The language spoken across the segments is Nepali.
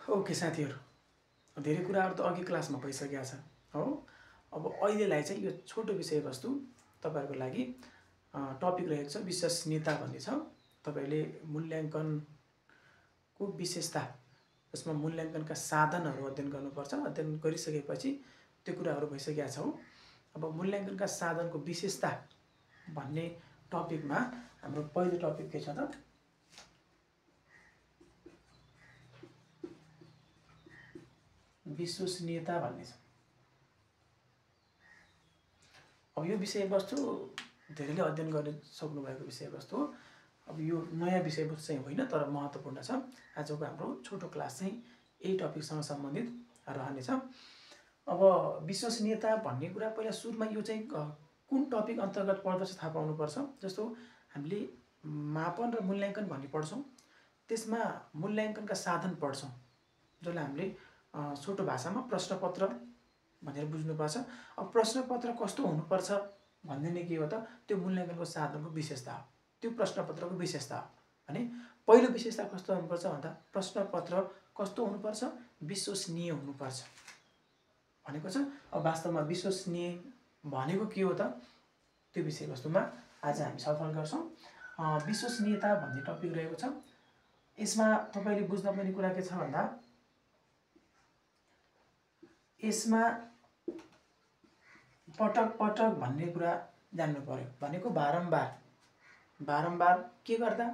ओके साथीहरु, धेरै कुराहरु त अघि क्लासमा भइसकेको छ हो। अब अहिलेलाई चाहिँ यो छोटो विषयवस्तु तपाईहरुको लागि टपिक रहेको छ विश्वसनीयता भन्ने छ। तपाईले मूल्याङ्कनको विशेषता, यसमा मूल्याङ्कनका साधनहरु अध्ययन गर्नुपर्छ। अध्ययन गरिसकेपछि त्यो कुराहरु भइसकेका छ। अब मूल्याङ्कनका साधनको विशेषता भन्ने टपिकमा हाम्रो पहिलो टपिक के छ त, विश्वसनीयता भन्ने छ। अब यो विषयवस्तु धेरैले अध्ययन गर्न सक्नु भएको विषयवस्तु हो। अब यो नयाँ विषयवस्तु चाहिँ होइन, तर महत्त्वपूर्ण छ। आजको हाम्रो छोटो क्लास चाहिँ यही टपिकसँग सम्बन्धित रहनेछ। अब विश्वसनीयता भन्ने कुरा पहिला सुरुमा यो चाहिँ कुन टपिक अन्तर्गत पर्दछ थाहा पाउनुपर्छ। जस्तो हामीले मापन र मूल्याङ्कन भन्ने पढ्छौँ, त्यसमा मूल्याङ्कनका साधन पढ्छौँ, जसलाई हामीले छोटो भाषामा प्रश्नपत्र भनेर बुझ्नुपर्छ। अब प्रश्नपत्र कस्तो हुनुपर्छ भन्ने नै के हो त, त्यो मूल्याङ्कनको साधनको विशेषता हो, त्यो प्रश्नपत्रको विशेषता हो। भने पहिलो विशेषता कस्तो हुनुपर्छ भन्दा प्रश्नपत्र कस्तो हुनुपर्छ, विश्वसनीय हुनुपर्छ भनेको छ। अब वास्तवमा विश्वसनीय भनेको के हो त, त्यो विषयवस्तुमा आज हामी छलफल गर्छौँ। विश्वसनीयता भन्ने टपिक रहेको छ। यसमा तपाईले बुझ्नुपर्ने कुरा के छ भन्दा, यसमा पटक पटक भन्ने कुरा जान्नु पर्यो। भनेको बारम्बार के गर्दा,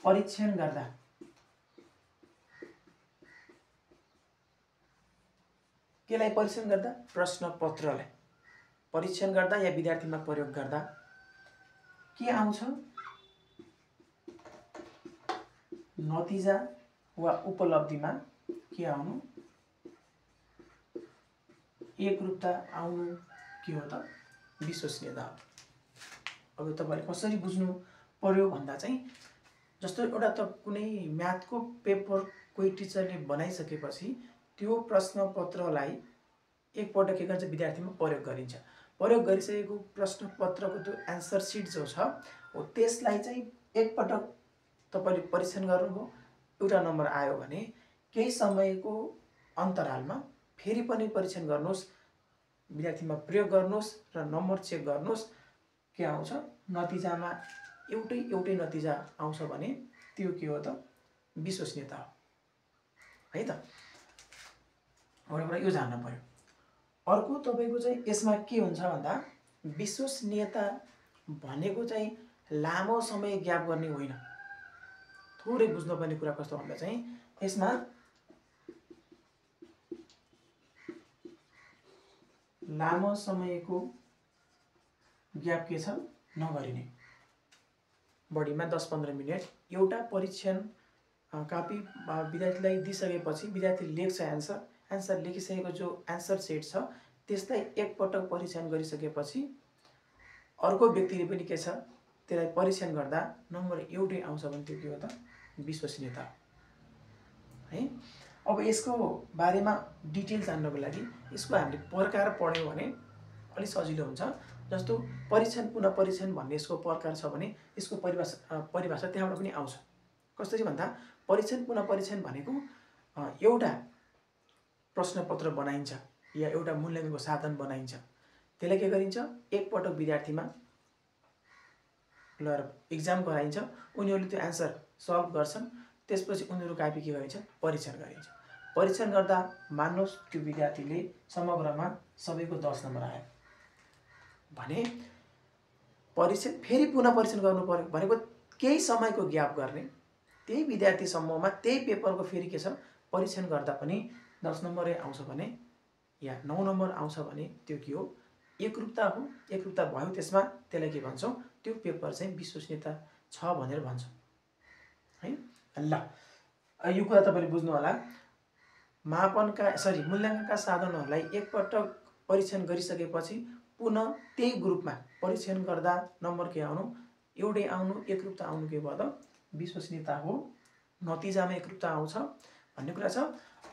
परीक्षण गर्दा, केलाई परीक्षण गर्दा, प्रश्नपत्रलाई परीक्षण गर्दा या विद्यार्थीमा प्रयोग गर्दा के आउँछ, नतिजा वा उपलब्धिमा के आउनु, एकरूपता आउनु के हो त, विश्वसनीयता हो। अब तपाईले कसरी बुझ्नु पर्यो भन्दा चाहिँ, जस्तो एउटा त कुनै म्याथको पेपर कोही टिचरले बनाइसकेपछि त्यो प्रश्नपत्रलाई एकपटक के गर्छ, विद्यार्थीमा प्रयोग गरिन्छ। प्रयोग गरिसकेको प्रश्नपत्रको त्यो एन्सर सिट जो छ हो, त्यसलाई चाहिँ एकपटक तपाईले परीक्षण गर्नुभयो, एउटा नम्बर आयो भने केही समयको अन्तरालमा फेरि पनि परीक्षण गर्नुहोस्, विद्यार्थीमा प्रयोग गर्नुहोस् र नम्बर चेक गर्नुहोस्, के आउँछ, नतिजामा एउटै नतिजा आउँछ भने त्यो के हो त, विश्वसनीयता हो है त। एउटा कुरा यो जान्न पर्यो। अर्को तपाईको चाहिँ यसमा के हुन्छ भन्दा, विश्वसनीयता भनेको चाहिँ लामो समय ग्याप गर्ने होइन। थोरै बुझ्नुपर्ने कुरा कस्तो भन्दा चाहिँ, यसमा लामो समयको ग्याप के छ, नगरिने। बढीमा 10-15 मिनेट एउटा परीक्षण कापी विद्यार्थीलाई दिइसकेपछि विद्यार्थी लेख्छ एन्सर लेखिसकेको जो एन्सर सेट छ त्यसलाई एकपटक परीक्षण गरिसकेपछि अर्को व्यक्तिले पनि के छ, त्यसलाई परीक्षण गर्दा नम्बर एउटै आउँछ भने त्यो के हो त, विश्वसनीयता है। अब यसको बारेमा डिटेल जान्नको लागि यसको हामीले प्रकार पढ्यौं भने अलि सजिलो हुन्छ। जस्तो परीक्षण पुनः परीक्षण भन्ने यसको प्रकार छ भने यसको परिभाषा त्यहाँबाट पनि आउँछ। कसरी भन्दा, परीक्षण पुनः परीक्षण भनेको एउटा प्रश्नपत्र बनाइन्छ या एउटा मूल्याङ्कनको साधन बनाइन्छ, त्यसलाई के गरिन्छ, एकपटक विद्यार्थीमा एक्जाम गराइन्छ, उनीहरूले त्यो एन्सर सल्भ गर्छन्, त्यसपछि उनीहरू कापी के गरिन्छ, परीक्षण गरिन्छ। परीक्षण गर्दा मान्नुहोस् त्यो विद्यार्थीले समग्रमा सबैको 10 नम्बर आयो भने परीक्षण फेरि पुनः परीक्षण गर्नु पर्यो। भनेको केही समयको ग्याप गर्ने, त्यही विद्यार्थी समूहमा त्यही पेपरको फेरि के छ, परीक्षण गर्दा पनि 10 नम्बरै आउँछ भने या 9 नम्बर आउँछ भने त्यो के हो, एकरूपता हो। एकरूपता भयो त्यसमा, त्यसलाई के भन्छौँ, त्यो पेपर चाहिँ विश्वसनीयता छ भनेर भन्छौँ है। ल यो कुरा तपाईले बुझ्नु होला। मूल्याङ्कनका साधनहरूलाई एकपटक परीक्षण गरिसकेपछि पुनः त्यही ग्रुपमा परीक्षण गर्दा नम्बर के आउनु, एउटै आउनु, एकरूपता आउनु के भयो त, विश्वसनीयता हो। नतिजामा एकरूपता आउँछ भन्ने कुरा छ।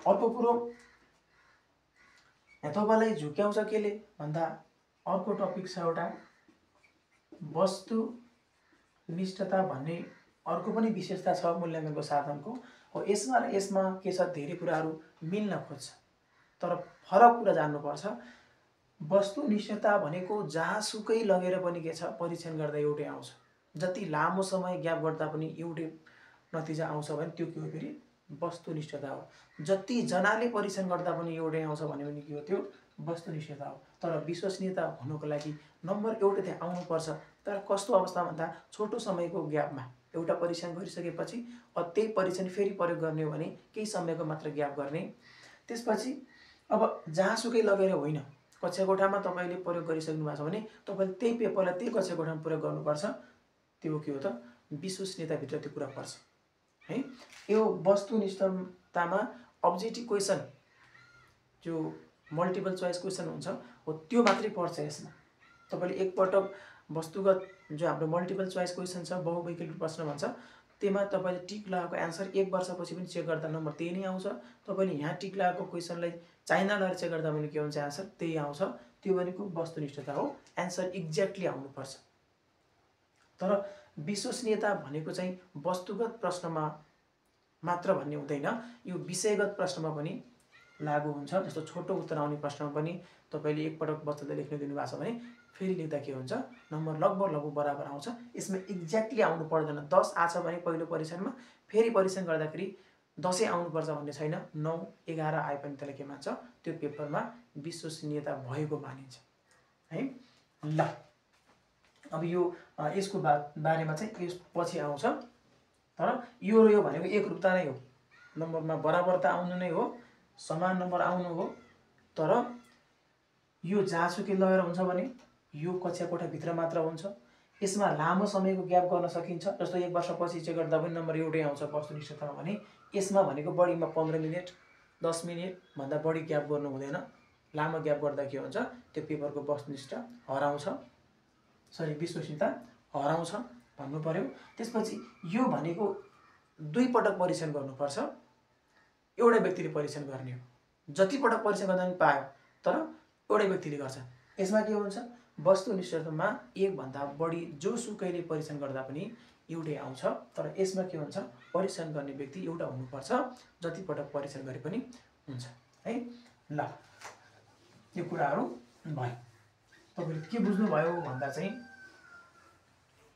अर्को कुरो तपाईँलाई झुक्याउँछ केले भन्दा, अर्को टपिक छ एउटा वस्तुनिष्ठता भन्ने अर्को पनि विशेषता छ मूल्याङ्कनको साधनको। हो यसमा र यसमा के छ, धेरै कुराहरू मिल्न खोज्छ, तर फरक कुरा जान्नुपर्छ। वस्तुनिष्ठता भनेको जहाँसुकै लगेर पनि के छ, परीक्षण गर्दा एउटै आउँछ। जति लामो समय ग्याप गर्दा पनि एउटै नतिजा आउँछ भने त्यो के हो फेरि वस्तुनिष्ठता हो। जति जनाले परीक्षण गर्दा पनि एउटै आउँछ भने के हो, त्यो वस्तुनिष्ठता हो। तर विश्वसनीयता हुनुको लागि नम्बर एउटै त्यहाँ आउनुपर्छ। तर कस्तो अवस्था भन्दा छोटो समयको ग्यापमा एउटा परीक्षण गरिसकेपछि त्यही परीक्षण फेरि प्रयोग गर्ने हो भने केही समयको मात्र ग्याप गर्ने। त्यसपछि अब जहाँसुकै लगेर होइन, कक्षा कोठामा तपाईँले प्रयोग गरिसक्नु भएको छ भने तपाईँले त्यही पेपरलाई त्यही कक्षा कोठामा प्रयोग गर्नुपर्छ। त्यो के हो त, विश्वसनीयताभित्र त्यो कुरा पर्छ है। यो वस्तुनिष्ठतामा अब्जेक्टिभ क्वेसन जो मल्टिपल चोइस क्वेसन हुन्छ हो त्यो मात्रै पर्छ यसमा। तपाईँले एकपटक वस्तुगत जो हाम्रो मल्टिपल चोइस क्वेसन छ, बहुवैकल्पिक प्रश्न भन्छ, त्यसमा तपाईँले टिक लगाएको एन्सर 1 वर्षपछि पनि चेक गर्दा नम्बर त्यही नै आउँछ। तपाईँले यहाँ टिक लगाएको क्वेसनलाई चाइना लगाएर चेक गर्दा पनि के हुन्छ, एन्सर त्यही आउँछ। त्यो भनेको वस्तुनिष्ठता हो, एन्सर एक्ज्याक्टली आउनुपर्छ। तर विश्वसनीयता भनेको चाहिँ वस्तुगत प्रश्नमा मात्र भन्ने हुँदैन, यो विषयगत प्रश्नमा पनि लागू हुन्छ। जस्तो छोटो उत्तर आउने प्रश्नमा पनि तपाईँले एकपटक वस्तुलाई लेख्न दिनुभएको छ भने फेरि लेख्दा के हुन्छ, नम्बर लगभग बराबर आउँछ। यसमा एक्ज्याक्टली आउनु पर्दैन। 10 आछ भने पहिलो परीक्षणमा फेरि परीक्षण गर्दाखेरि 10 आउनुपर्छ भन्ने छैन। 9, 11 आए पनि त्यसलाई के मान्छ, त्यो पेपरमा विश्वसनीयता भएको मानिन्छ है। ल अब यो यसको बारेमा चाहिँ यस पछि आउँछ। तर यो र यो भनेको एकरूपता नै हो, नम्बरमा बराबरता आउनु नै हो, समान नम्बर आउनु हो। तर यो जहाँसुकै लगेर हुन्छ भने यो कक्षा कोठाभित्र मात्र हुन्छ। यसमा लामो समयको ग्याप गर्न सकिन्छ। जस्तो 1 वर्षपछि चाहिँ गर्दा पनि नम्बर एउटै आउँछ वस्तुनिष्ठतामा भने यसमा भनेको बढीमा 15 मिनेट 10 मिनेट भन्दा बढी ग्याप गर्नु हुँदैन। लामो ग्याप गर्दा के हुन्छ, त्यो पेपरको वस्तुनिष्ठता हराउँछ, विश्वसनीयता हराउँछ भन्नु पर्यो। त्यसपछि यो भनेको 2 पटक परीक्षण गर्नुपर्छ, एउटा व्यक्तिले परीक्षण गर्ने हो। जति पटक परीक्षण गर्दा पनि पायो, तर एउटै व्यक्तिले गर्छ। यसमा के हुन्छ, वस्तुनिष्ठतामा 1 भन्दा बढी जोसुकैले परीक्षण गर्दा पनि एउटै आउँछ। तर यसमा के हुन्छ, परीक्षण गर्ने व्यक्ति एउटा हुनुपर्छ, जति पटक परीक्षण गरे पनि हुन्छ है। ल यो कुराहरू भयो। तपाईले के बुझ्नुभयो भन्दा चाहिँ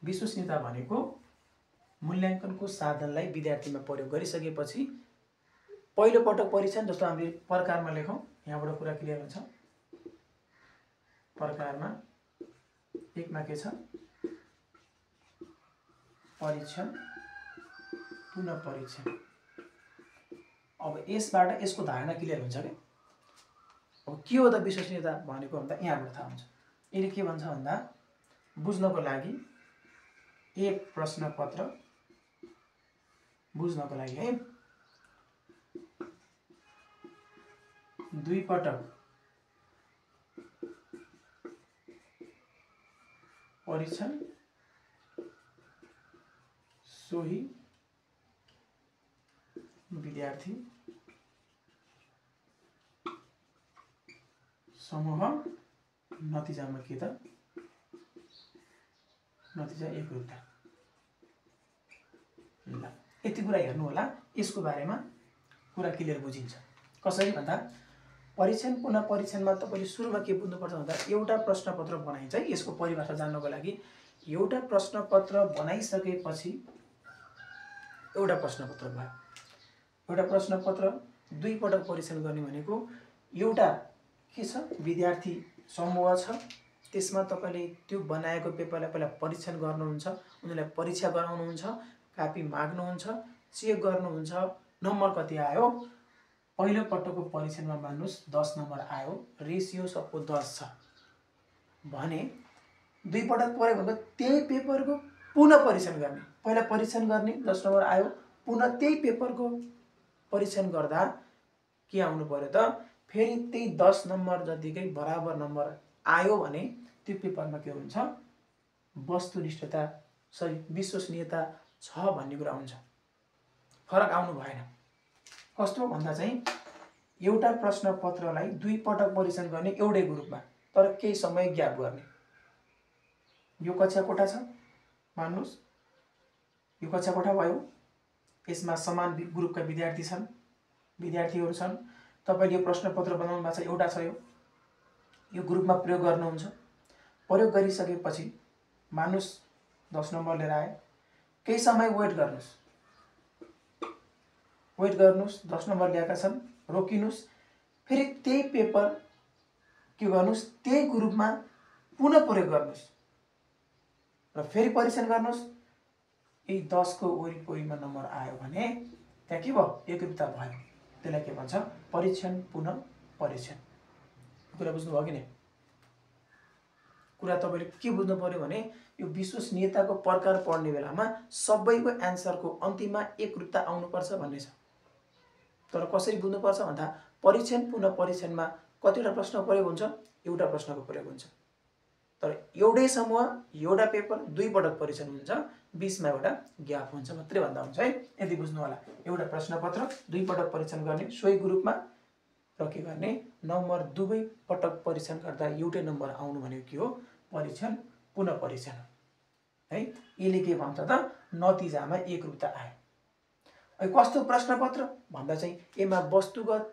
विश्वसनीयता भनेको मूल्याङ्कनको साधनलाई विद्यार्थीमा प्रयोग गरिसकेपछि पहिलो पटक परीक्षण, जस्तो हामीले प्रकारमा लेखौँ, यहाँबाट कुरा क्लियर हुन्छ। प्रकारमा 1 मा के छ, परीक्षण पुनः परीक्षण। अब यसबाट यसको धारणा क्लियर हुन्छ के। अब के हो त विश्वसनीयता भनेको भन्दा यहाँबाट थाहा हुन्छ। यसले के भन्छ भन्दा बुझ्नको लागि एक प्रश्नपत्र बुझ्नको लागि है 2 पटक परीक्षण सोही विद्यार्थी समूह नतिजामा के त, नतिजा एकरूपता। ल यति कुरा हेर्नु होला। यसको बारेमा कुरा क्लियर बुझिन्छ कसरी भन्दा परीक्षण पुनः परीक्षणमा तपाईले सुरुमा के बुझ्नुपर्छ भन्दा एउटा प्रश्नपत्र बनाइन्छ। यसको परिभाषा जान्नको लागि एउटा प्रश्नपत्र बनाइसकेपछि एउटा प्रश्नपत्र भयो। एउटा प्रश्नपत्र 2 पटक परीक्षण गर्ने भनेको एउटा के छ, विद्यार्थी समूह छ, त्यसमा तपाईले त्यो बनाएको पेपरलाई पहिला परीक्षण गर्नुहुन्छ, उनीलाई परीक्षा गराउनुहुन्छ, कापी माग्नुहुन्छ, चेक गर्नुहुन्छ, नम्बर कति आयो। पहिलो पटकको परीक्षणमा मान्नुस् 10 नम्बर आयो, रेसियो सबको 10 छ भने 2 पटक पढ्यो भने त्यही पेपरको पुनः परीक्षण गर्ने। पहिला परीक्षण गर्ने 10 नम्बर आयो, पुनः त्यही पेपरको परीक्षण गर्दा के आउनु पर्यो त, फेरि त्यही 10 नम्बर जतिकै बराबर नम्बर आयो भने त्यो पेपरमा के हुन्छ, वस्तुनिष्ठता विश्वसनीयता छ भन्ने कुरा हुन्छ। फरक आउनु भएन। कस्तो भन्दा चाहिँ एउटा प्रश्नपत्रलाई 2 पटक परीक्षण गर्ने एउटै ग्रुपमा, तर केही समय ग्याप गर्ने। यो कक्षा कोठा छ मान्नुस्, यो कक्षा कोठा भयो, यसमा समान ग्रुपका विद्यार्थीहरू छन्। तपाईले यो प्रश्नपत्र बनाउनु भएको छ, एउटा छ, यो ग्रुपमा प्रयोग गर्नुहुन्छ। प्रयोग गरिसकेपछि मानुस 10 नम्बर लिएर आए, केही समय वेट गर्नुस्, 10 नम्बर ल्याएका छन्, रोकिनुस्, फेरि त्यही पेपर के गर्नुस्, त्यही ग्रुपमा पुनः प्रयोग गर्नुस् र फेरि परीक्षण गर्नुस्। यही 10 को वरिपरिमा नम्बर आयो भने त्यहाँ के भयो, एकरूपता भयो। त्यसलाई के भन्छ, परीक्षण पुनः परीक्षण। कुरा बुझ्नुभयो कि नै? कुरा तपाईले के बुझ्नु पर्यो भने यो विश्वसनीयताको प्रकार पढ्ने बेलामा सबैको एन्सरको अन्तिममा एकरूपता आउनुपर्छ भन्ने छ। तर कसरी बुझ्नुपर्छ भन्दा परीक्षण पुनः परीक्षणमा कतिवटा प्रश्न प्रयोग हुन्छ, एउटा प्रश्नको प्रयोग हुन्छ। तर एउटै समूह एउटा पेपर 2 पटक परीक्षण हुन्छ, 20 मा एउटा ग्याप हुन्छ मात्रै भन्दा हुन्छ है। यदि बुझ्नु होला, एउटा प्रश्नपत्र 2 पटक परीक्षण गर्ने सोही ग्रुपमा र के गर्ने, नम्बर 2 पटक परीक्षण गर्दा एउटै नम्बर आउनु भनेको के हो, परीक्षण पुनः परीक्षण है। यसले के भन्छ त, नतिजामा एकरूपता आयो। अब कस्तो प्रश्नपत्र भन्दा चाहिँ यसमा वस्तुगत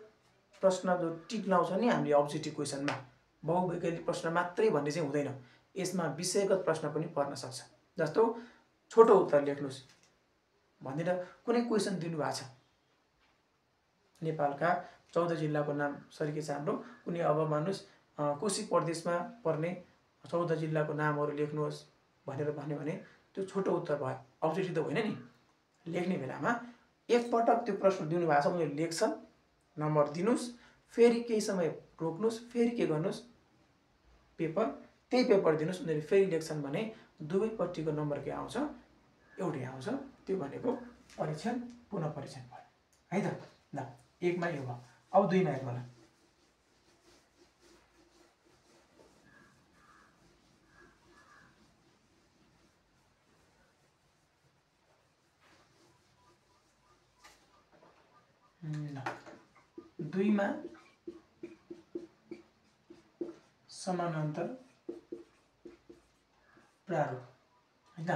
प्रश्न जो टिक लाउँछ नि हामीले अब्जेक्टिभ क्वेसनमा, बहुवैकल्पिक प्रश्न मात्रै भन्ने चाहिँ हुँदैन। यसमा विषयगत प्रश्न पनि पर्न सक्छ। जस्तो छोटो उत्तर लेख्नुस् भनेर कुनै क्वेसन दिनुभएको छ, नेपालका 14 जिल्लाको नाम सरीके छ हाम्रो, कुनै अब मानुस् कोशी प्रदेशमा पर्ने 14 जिल्लाको नामहरू लेख्नुहोस् भनेर भन्यो भने त्यो छोटो उत्तर भयो, अब्जेक्टिभ त होइन नि। लेख्ने बेलामा एक पटक त्यो प्रश्न दिनुभएको छ, उनीहरूले लेख्छन्, नम्बर दिनुस्, फेरि केही समय रोक्नुस्, फेरि के गर्नुस्, त्यही पेपर दिनुस्, उनीहरूले फेरि लेख्छन् भने दुवैपट्टिको नम्बर के आउँछ, एउटै आउँछ। त्यो भनेको परीक्षण पुनः परीक्षण भयो है त। ल 1 मा यो भयो, अब 2 मा हेर्नु होला। दुई मा समानान्तर प्रारूप हैन।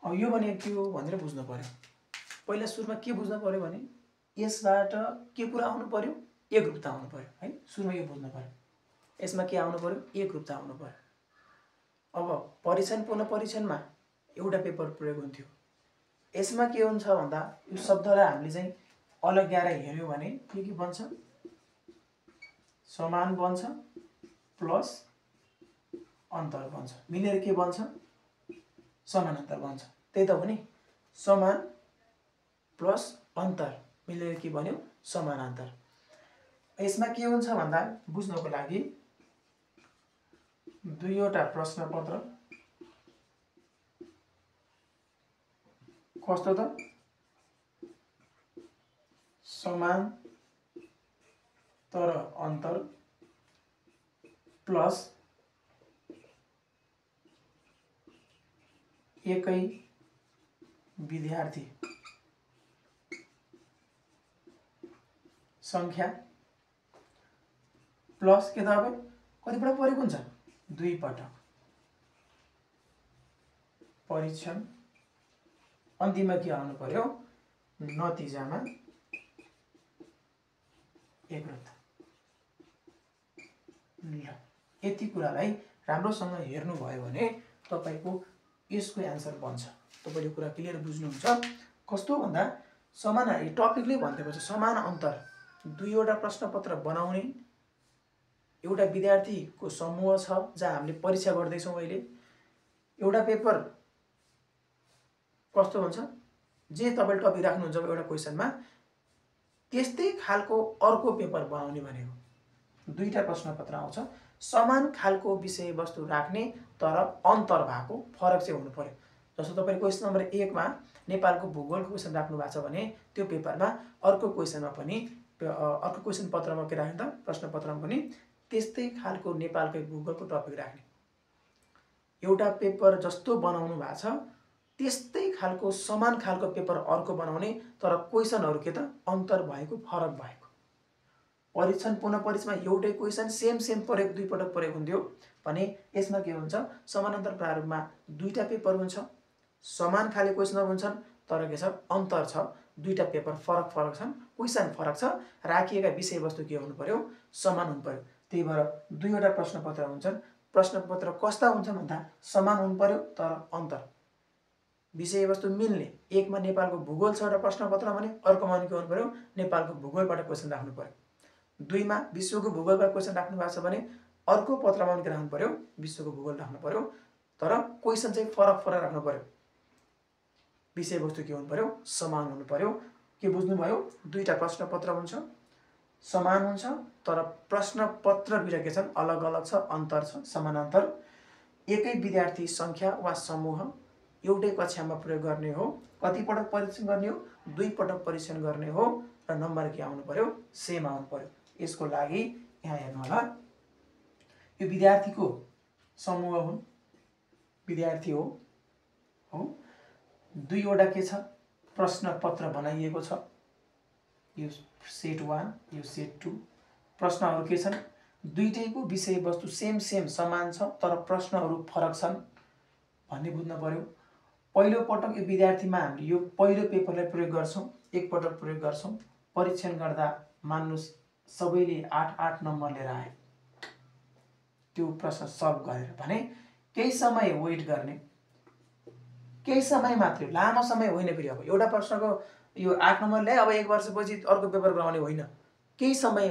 अब यो भने के हो भनेर बुझ्नु पर्यो। पहिला सुरुमा के बुझ्नु पर्यो भने यसबाट के कुरा आउनु पर्यो, एकरूपता आउनु पर्यो है। सुरुमा यो बुझ्नु पर्यो, यसमा के आउनु पर्यो, एकरूपता आउनु पर्यो। अब परीक्षण पुनः परीक्षणमा एउटा पेपर प्रयोग हुन्थ्यो, यसमा के हुन्छ भन्दा यो शब्दलाई हामीले चाहिँ अलग्याएर हेर्यो भने के बन्छ, समान बन्छ प्लस अन्तर बन्छ, मिलेर के बन्छ, समानान्तर बन्छ। त्यही त हो नि, समान प्लस अन्तर मिलेर के बन्यो, समानान्तर। यसमा के हुन्छ भन्दा बुझ्नको लागि दुईवटा प्रश्नपत्र कस्तो त, समान तर अन्तर प्लस एकै विद्यार्थी संख्या प्लस के त अब कतिपटक प्रयोग हुन्छ, 2 पटक परीक्षण। अन्तिममा के आउनु पर्यो, नतिजामा एकरूपता। यति कुरालाई राम्रोसँग हेर्नु भयो भने तपाईको यसको एन्सर बन्छ। तपाईले कुरा क्लियर बुझ्नुहुन्छ। कस्तो भन्दा समान टपिकले भन्दैको छ, समान अन्तर दुईवटा प्रश्नपत्र बनाउने एउटा विद्यार्थीको समूह छ जहाँ हामीले परीक्षा गर्दैछौँ। अहिले एउटा पेपर कस्तो हुन्छ, जे तपाईले टपिक राख्नुहुन्छ एउटा क्वेसनमा त्यस्तै खालको अर्को पेपर बनाउने भनेको दुईटा प्रश्नपत्र आउँछ, समान खालको विषयवस्तु राख्ने तर अन्तर भएको फरक चाहिँ हुनु पर्यो। जस्तो तपाईले क्वेसन नम्बर 1 मा नेपालको भूगोलको क्वेसन राख्नु भएको छ भने त्यो पेपरमा अर्को क्वेसनमा पनि अर्को क्वेसन पत्रमा के राख्ने त, प्रश्नपत्रमा पनि त्यस्तै खालको नेपालकै भूगोलको टपिक राख्ने। एउटा पेपर जस्तो बनाउनु भएको छ त्यस्तै खालको समान खालको पेपर अर्को बनाउने तर क्वेसनहरु के त अन्तर भएको, फरक भएको। परीक्षण पुनः परीक्षणमा एउटै क्वेसन सेम प्रयोग 2 पटक प्रयोग हुन्थ्यो भने यसमा के हुन्छ, समानान्तर प्रारूपमा दुईटा पेपर हुन्छ, समान खाले क्वेसनहरु हुन्छन् तर के छ अन्तर छ, दुईटा पेपर फरक फरक छन्, क्वेसन फरक छ, राखिएका विषयवस्तु के हुनु पर्यो समान हुनु पर्यो। त्यही भएर दुईवटा प्रश्नपत्र हुन्छन्। प्रश्नपत्र कस्ता हुन्छ भन्दा समान हुनु पर्यो तर अन्तर विषयवस्तु मिल्ने। एकमा नेपालको भूगोल छ एउटा प्रश्नपत्र भने अर्कोमा के हुनु पर्यो नेपालको भूगोलबाट क्वेसन राख्नु पर्यो। दुईमा विश्वको भूगोलबाट क्वेसन राख्नु भएको छ भने अर्को पत्रमा के राख्नु पर्यो विश्वको भूगोल राख्नु पर्यो, तर क्वेसन चाहिँ फरक फरक राख्नु पर्यो। विषयवस्तु के हुनु पर्यो समान हुनु पर्यो। के बुझ्नुभयो? दुईटा प्रश्नपत्र हुन्छ, समान हुन्छ तर प्रश्नपत्र दुईटा के छन् अलग अलग छ, अन्तर छ, समानान्तर। एकै विद्यार्थी संख्या वा समूह एउटै कक्षामा प्रयोग गर्ने हो। कति पटक परीक्षण गर्ने हो? 2 पटक परीक्षण गर्ने हो र नम्बर के आउनु पर्यो सेम आउनु पर्यो। यसको लागि यहाँ हेर्नु होला, यो विद्यार्थीको समूह हुन्, विद्यार्थी हो 2 वटा के छ प्रश्नपत्र बनाइएको छ। यो सेट 1 यो सेट 2। प्रश्नहरु के छन् दुईटैको विषयवस्तु सेम समान छ तर प्रश्नहरु फरक छन् भन्ने बुझ्न पर्यो। पहिलो पटक यो विद्यार्थीमा हामीले यो पहिलो पेपरलाई प्रयोग गर्छौं, एक पटक प्रयोग गर्छौं। परीक्षण गर्दा मान्नुस् सबैले 8 नम्बर लिएर आए, त्यो प्रश्न सल्भ गरेर भने केही समय वेट गर्ने, केही समय मात्र, लामो समय होइन। फेरि अब एउटा प्रश्नको यो 8 नम्बर ल्याए अब 1 वर्षपछि अर्को पेपर गराउने होइन, केही समय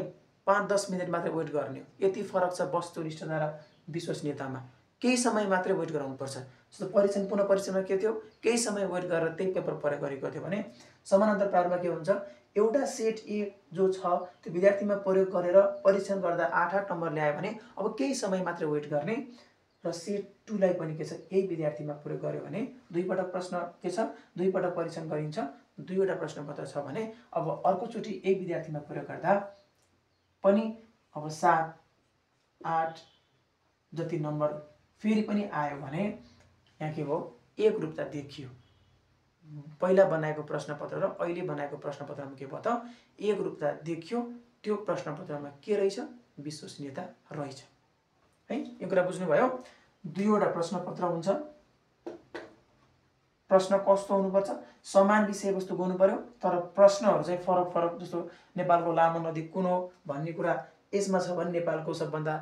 5-10 मिनेट मात्र वेट गर्ने हो। यति फरक छ वस्तुनिष्ठता र विश्वसनीयतामा। केही समय मात्र वेट गराउनु पर्छ। जस्तो परीक्षण पुनः परीक्षणमा के थियो केही समय वेट गरेर त्यही पेपर प्रयोग गरेको थियो भने समानान्तर प्रारूपमा के हुन्छ एउटा सेट ए जो छ त्यो विद्यार्थीमा प्रयोग गरेर परीक्षण गर्दा 8 नम्बर ल्यायो भने अब केही समय मात्र वेट गर्ने र सेट 2 लाई पनि के छ यही विद्यार्थीमा प्रयोग गर्यो भने 2 पटक प्रश्न के छ 2 पटक परीक्षण गरिन्छ, 2 वटा प्रश्नपत्र छ भने अब अर्को चोटी यही विद्यार्थीमा प्रयोग गर्दा पनि अब 7-8 जति नम्बर फेरि पनि आयो भने यहाँ के भयो एकरूपता देखियो। पहिला बनाएको प्रश्नपत्र र अहिले बनाएको प्रश्नपत्रमा के भयो त एकरूपता देखियो। त्यो प्रश्नपत्रमा के रहेछ विश्वसनीयता रहेछ है। यो कुरा बुझ्नुभयो? 2 वटा प्रश्नपत्र हुन्छ। प्रश्न कस्तो हुनुपर्छ समान विषयवस्तु हुनु पर्यो तर प्रश्नहरु चाहिँ फरक फरक। जस्तो नेपालको लामो नदी कुन हो भन्ने कुरा यसमा छ भने नेपालको सबभन्दा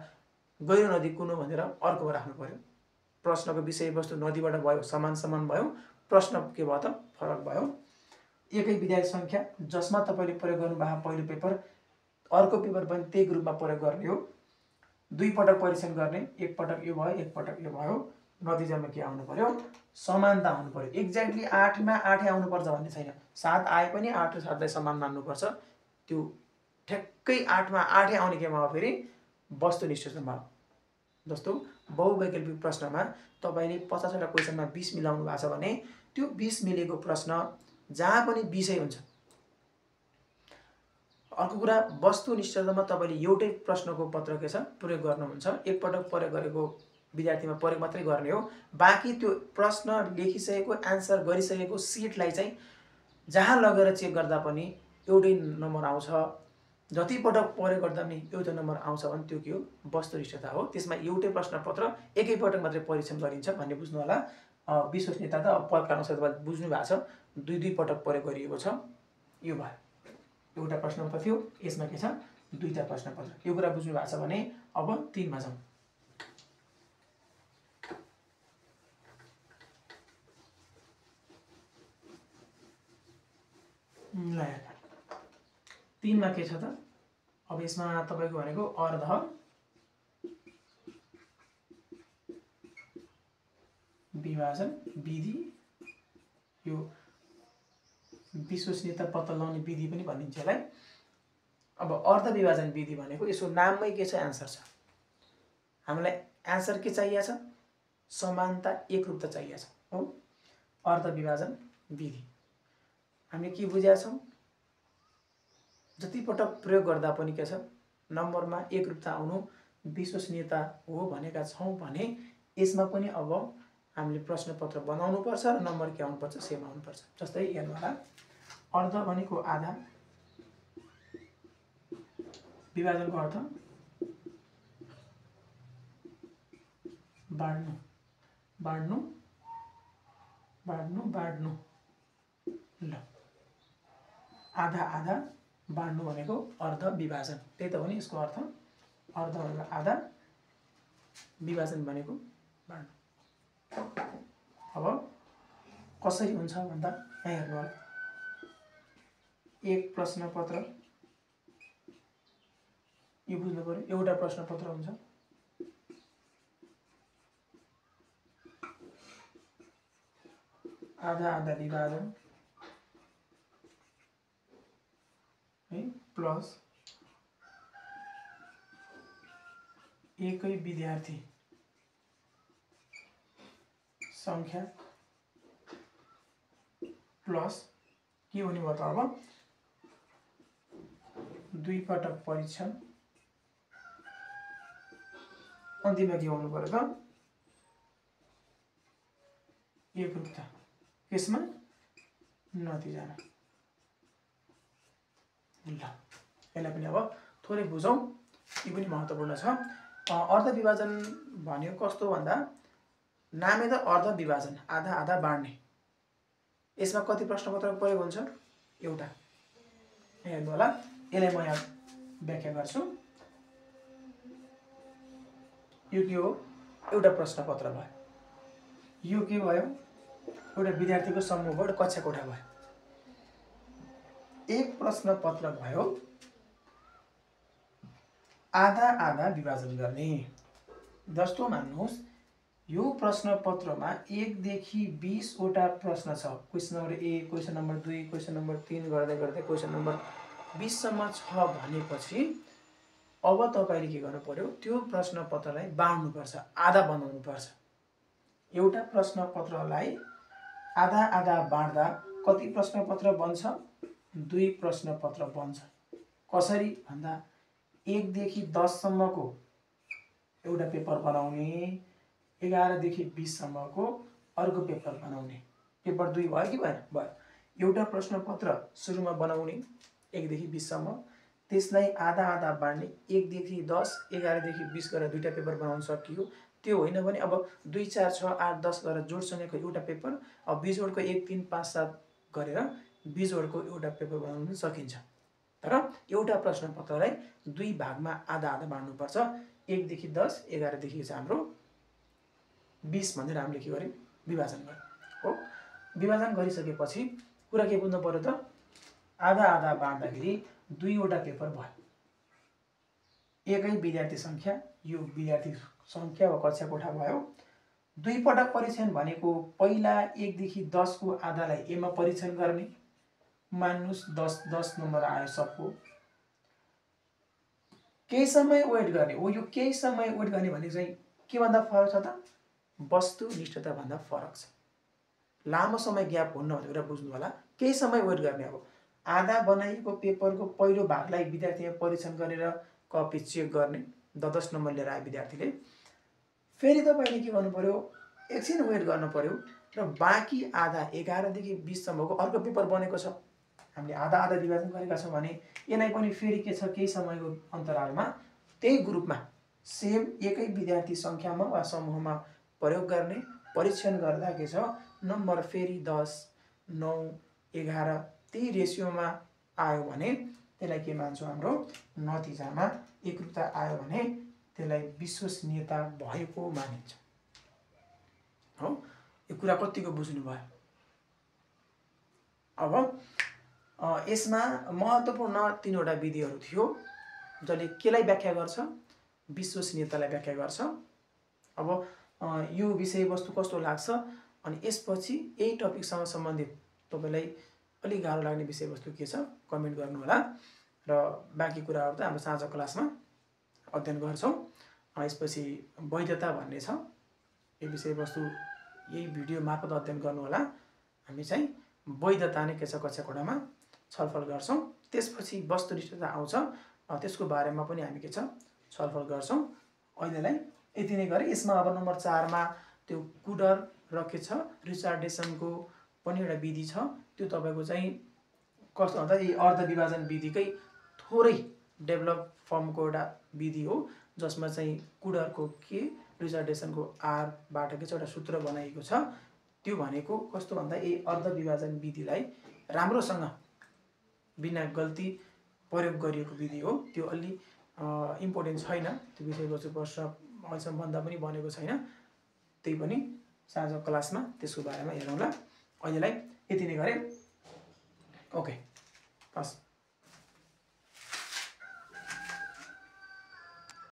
गहिरो नदी कुन हो भनेर अर्को राख्नु पर्यो। प्रश्नको विषयवस्तु नदीबाट भयो समान भयो, प्रश्न के भयो त फरक भयो। एकै विद्यार्थी संख्या जसमा तपाईले प्रयोग गर्नु भएको पहिलो पेपर अर्को पेपर पनि त्यही ग्रुपमा प्रयोग गर्ने हो। 2 पटक परीक्षण गर्ने, एक पटक यो भयो एक पटक यो भयो, नतिजामा के आउनु पर्यो समानता आउनु पर्यो। एक्ज्याक्टली 8 मा 8 आउनु पर्छ भन्ने छैन। 7 आए पनि 8 र 7 लाई समान मान्नु पर्छ। त्यो ठ्याक्कै 8 मा 8 आउने केमा हो फेरि वस्तुनिष्ठतामा। जस्तो बहुवैकल्पिक प्रश्नमा तपाईले 50 वटा क्वेशनमा 20 मिलाउनु भएको छ भने त्यो 20 मिलेको प्रश्न जहाँ पनि 20 नै हुन्छ। अर्को कुरा वस्तुनिष्ठतामा तपाईले एउटै प्रश्नको पत्र के छ प्रयोग गर्नुहुन्छ, एक पटक प्रयोग गरेको विद्यार्थीमा प्रयोग मात्रै गर्ने हो। बाँकी त्यो प्रश्न लेखिसकेको आन्सर गरिसकेको सिटलाई चाहिँ जहाँ लगेर चेक गर्दा पनि एउटै नम्बर आउँछ, जति पटक प्रयोग गर्दा पनि एउटै नम्बर आउँछ भने त्यो के हो वस्तुनिष्ठता हो। त्यसमा एउटै प्रश्नपत्र एकै पटक मात्रै परीक्षण गरिन्छ भन्ने बुझ्नु होला। विश्वसनीयता त प्रकार अनुसार तपाईले बुझ्नु भएको छ, 2 पटक प्रयोग गरिएको छ। यो भयो एउटा प्रश्नपत्र थियो, यसमा के छ 2टा प्रश्नपत्र। यो कुरा बुझ्नु भएको छ भने अब 3 मा जाउँ। ल 3 मा के छ त अब यसमा तपाईको भनेको अर्ध विभाजन विधि, यो विश्वसनीयता पत्ता लगाउने विधि पनि भनिन्छ यसलाई। अब अर्ध विभाजन विधि भनेको यसको नाममै के छ आन्सर छ। हामीलाई आन्सर के चाहिएको छ समानता एकरूपता चाहिएको छ हो। अर्ध विभाजन विधि हामीले के बुझेका छौं जति पटक प्रयोग गर्दा पनि के छ नम्बरमा एकरूपता आउनु विश्वसनीयता हो भनेका छौं भने यसमा पनि अब हामीले प्रश्नपत्र बनाउनु पर्छ र नम्बर के आउनु पर्छ सेम आउनु पर्छ। जस्तै हेर्नु होला अर्ध भनेको आधा, विभाजनको अर्थ बाड्नु, बाँड्नु ल आधा आधा बाँड्नु भनेको अर्ध विभाजन, त्यही त हो नि यसको अर्थ। अर्ध भनेको आधा, विभाजन भनेको बाँड्नु। अब कसरी हुन्छ भन्दा यहाँ हेर्नु होला, एक प्रश्नपत्र यो बुझ्नु पर्यो, एउटा प्रश्नपत्र हुन्छ, आधा आधा विभाजन है प्लस एकै विद्यार्थी संख्या प्लस के हुने भयो त अब दुई पटक परीक्षण, अन्तिममा के हुनु पर्यो त एकरूपता, यसमा नतिजामा। ल यसलाई पनि अब थोरै बुझौँ, यो पनि महत्त्वपूर्ण छ। अर्ध विभाजन भनेको कस्तो भन्दा नामै त अर्ध विभाजन, आधा आधा बाँड्ने। यसमा कति प्रश्नपत्रको प्रयोग हुन्छ? एउटा। हेर्नु होला, यसलाई म यहाँ व्याख्या गर्छु। यो के हो? एउटा प्रश्नपत्र भयो। यो के भयो? एउटा विद्यार्थीको समूह भयो, एउटा कक्षा कोठा भयो। एक प्रश्नपत्र भयो, आधा आधा विभाजन गर्ने। जस्तो मान्नुहोस् यो प्रश्नपत्रमा 1 देखि 20 वटा प्रश्न छ। Question number 1, question number 2, question number 3 गर्दै गर्दै क्वेसन नम्बर 20 सम्म छ भनेपछि अब तपाईले के गर्नु पर्यो? त्यो प्रश्नपत्रलाई बाँड्नुपर्छ, आधा बनाउनु पर्छ। एउटा प्रश्नपत्रलाई आधा आधा बाँड्दा कति प्रश्नपत्र बन्छ? 2 प्रश्नपत्र बन्छ। कसरी भन्दा 1 देखि 10 सम्मको एउटा पेपर बनाउने, 11 देखि 20 सम्मको अर्को पेपर बनाउने। पेपर 2 भयो कि भएन? भयो। एउटा प्रश्नपत्र सुरुमा बनाउने 1 देखि 20 सम्म, त्यसलाई आधा आधा बाँड्ने, 1 देखि 10, 11 देखि 20 गरेर दुईटा पेपर बनाउन सकियो। त्यो होइन भने अब 2, 4, 6, 8, 10 गरेर जोडसँगैको एउटा पेपर, अब बिजोडको 1, 3, 5, 7 गरेर बिजोडको एउटा पेपर बनाउन सकिन्छ। तर एउटा प्रश्नपत्रलाई 2 भागमा आधा आधा बाँड्नुपर्छ। 1 देखि 10, 11 देखि चाहिँ हाम्रो 20 भनेर हामीले के गर्यौं? विभाजन गर्यौं हो। विभाजन गरिसकेपछि कुरा के बुझ्नु पर्यो त? आधा आधा बाँड्दाखेरि 2 वटा पेपर भयो। एकै विद्यार्थी संख्या, यो विद्यार्थी संख्या वा कक्षा कोठा भयो। 2 पटक परीक्षण भनेको पहिला 1 देखि 10 को आधालाई ए मा परीक्षण गर्ने। मान्नुस् 10 नम्बर आयो सबको। केही समय वेट गर्ने। हो, यो केही समय वेट गर्ने भने चाहिँ के भन्दा फरक छ त? वस्तुनिष्ठता भन्दा फरक छ। लामो समय ग्याप हुन्न भनेर बुझ्नु होला। केही समय वेट गर्ने। अब आधा बनाइएको पेपरको पहिलो भागलाई विद्यार्थीले परीक्षण गरेर कपी चेक गर्ने, 10 नम्बर लिएर आए विद्यार्थीले। फेरि तपाईले के गर्नु पर्यो? एकछिन वेट गर्नु पर्यो र बाँकी आधा 11 देखि 20 सम्मको अर्को पेपर बनेको छ। हामीले आधा आधा विभाजन गरेका छौं भने यसलाई पनि फेरि के छ? केही समयको अन्तरालमा त्यही ग्रुपमा सेम एकै विद्यार्थी संख्यामा वा समूहमा प्रयोग गर्ने। परीक्षण गर्दा के छ? नम्बर फेरि 10, 9, 11 त्यही रेसियोमा आयो भने त्यसलाई के मान्छौं? हाम्रो नतिजामा एकरूपता आयो भने त्यसलाई विश्वसनीयता भएको मानिन्छ। हो, यो कुरा कतिको बुझ्नु भयो? अब यसमा महत्त्वपूर्ण 3 वटा विधिहरू थियो जसले केलाई व्याख्या गर्छ? विश्वसनीयतालाई व्याख्या गर्छ। अब यो विषयवस्तु कस्तो लाग्छ अनि यसपछि यही टपिकसँग सम्बन्धित तपाईलाई अलि गाह्रो लाग्ने विषयवस्तु के छ कमेन्ट गर्नु होला र बाँकी कुराहरू त हाम्रो साझा क्लासमा अध्ययन गर्छौं। यसपछि वैधता भन्ने छ। यो विषयवस्तु यही भिडियो मार्फत अध्ययन गर्नु होला। हामी चाहिँ वैधता नै के छ कक्षा कोठामा छलफल गर्छौं। त्यसपछि वस्तुनिष्ठता आउँछ, त्यसको बारेमा पनि हामी के छ छलफल गर्छौं। अहिलेलाई यति नै गरे। यसमा अब नम्बर 4 मा त्यो कुडर र के छ रिचार्डेसनको पनि एउटा विधि छ। त्यो तपाईको चाहिँ कस्तो भन्दा यी अर्ध विभाजन विधिकै थोरै डेभलप फर्मको एउटा विधि हो जसमा चाहिँ कुडरको के रिचार्डेसनको आर बाट के छ एउटा सूत्र बनाइएको छ। त्यो भनेको कस्तो भन्दा यही अर्ध विभाजन विधिलाई राम्रोसँग बिना गल्ती प्रयोग गरिएको विधि हो। त्यो अलि इम्पोर्टेन्ट छैन, त्यो विषयवस्तु प्रश्न अहिलेसम्म भन्दा पनि बनेको छैन। त्यही पनि साँझ क्लासमा त्यसको बारेमा हेरौँला। अहिलेलाई यति नै गरे। ओके, हस्।